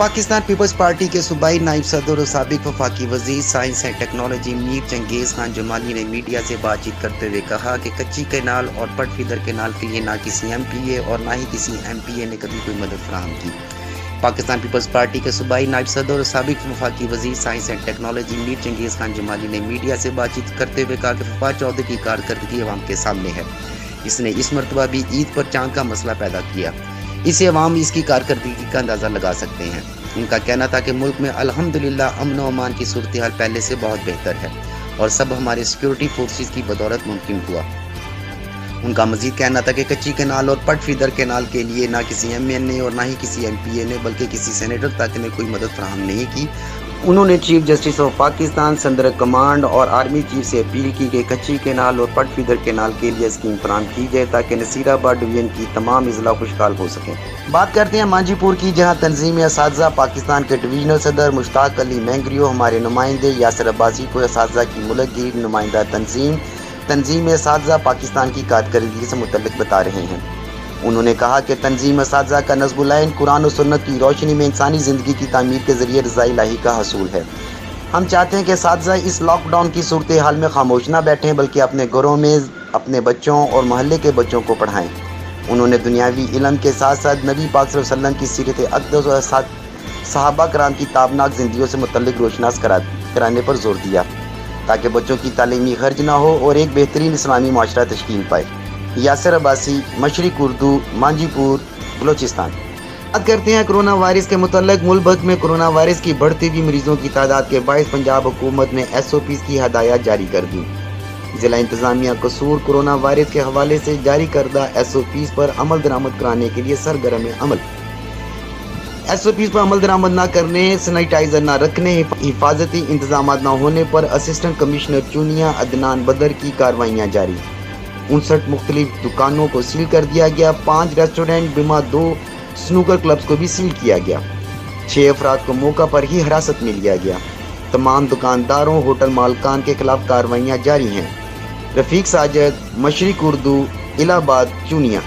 Pakistan peoples party के सूबाई नायब सदर और साबिक वफाकी वजीर science and technology Mir Changez Khan Jamali ने मीडिया से बातचीत करते हुए कहा कि कच्ची कैनाल और पट फीडर कैनाल के लिए ना किसी MPA और ना ही किसी MPA ने कभी कोई मदद फराहम की। पाकिस्तान पीपल्स पार्टी के सूबाई नायब सदर और साबिक वफाकी वजीर science and technology Mir Changez Khan Jamali ने मीडिया से बातचीत करते हुए कहा कि फवाद चौधरी की कारकर्दगी अवाम के सामने है। इसने इस मरतबा भी ईद पर चांद का मसला पैदा किया। इससे अवाम इसकी कारकर्दगी का अंदाज़ा लगा सकते हैं। उनका कहना था कि मुल्क में अल्हम्दुलिल्लाह अमन व अमान की सूरत हाल पहले से बहुत बेहतर है और सब हमारे सिक्योरिटी फोर्सेस की बदौलत मुमकिन हुआ। उनका मजीद कहना था कि कच्ची कैनाल और पट फीडर कैनाल के लिए ना किसी MA ने और ना ही किसी MPA ने बल्कि किसी सेनेटर तक ने कोई मदद फराहम नहीं की। उन्होंने चीफ जस्टिस ऑफ पाकिस्तान, सदर कमांड और आर्मी चीफ से अपील की कि कच्ची कैनाल और पट फीडर कैनाल के लिए स्कीम फराहम की जाए ताकि नसीराबाद डिवीजन की तमाम अजला खुशहाल हो सकें। बात करते हैं मांझीपुर की, जहां तंजीम असातिज़ा पाकिस्तान के डिवीजनल सदर मुश्ताक अली मैंग्रियो हमारे नुमाइंदे यासिर अब्बासी को असातिज़ा की मुलकगीर नुमाइंदा तंजीम असातिज़ा पाकिस्तान की कारकर्दगी से मुतल्लिक बता रहे हैं। उन्होंने कहा कि तंजीम असातिज़ा का नज़्बुल ऐन कुरान और सुन्नत की रोशनी में इंसानी ज़िंदगी की तामीर के ज़रिए रज़ा इलाही का हसूल है। हम चाहते हैं कि असातिज़ा इस लॉकडाउन की सूरत हाल में खामोश ना बैठें बल्कि अपने घरों में अपने बच्चों और महल्ले के बच्चों को पढ़ाएँ। उन्होंने दुनियावी इल्म के साथ साथ नबी पाक सल्लल्लाहु अलैहि वसल्लम की सीरत अक़दस और सहाबा कराम की ताबनाक ज़िंदगियों से मुतल्लिक रोशनास कराने पर जोर दिया ताकि बच्चों की तालीमी खर्च ना हो और एक बेहतरीन इस्लामी माशरा तश्कील पाए। यासिर अब्बासी, मशरिक उर्दू, मांझीपुर, बलोचिस्तान। बात करते हैं कोरोना वायरस के मुतल्लिक। मुल्क भर में कोरोना वायरस की बढ़ती हुई मरीजों की तादाद के बायस पंजाब हुकूमत ने SOPs की हदायत जारी कर दी। जिला इंतजामिया कसूर कोरोना वायरस के हवाले से जारी करदा SOPs पर अमल दरामद कराने के लिए सरगर्म अमल। SOPs पर अमल दरामद न करने, सैनिटाइजर न रखने, हिफाजती इंतजाम न होने पर असिस्टेंट कमिश्नर चुनिया अदनान बदर की कार्रवाइयाँ जारी। 59 मुख्तलिफ दुकानों को सील कर दिया गया। 5 रेस्टोरेंट बिमा 2 स्नूकर क्लब्स को भी सील किया गया। 6 अफराद को मौका पर ही हिरासत में लिया गया। तमाम दुकानदारों, होटल मालकान के खिलाफ कार्रवाइयाँ जारी हैं। रफीक साजिद, मशरिक उर्दू, इलाहाबाद, चुनिया।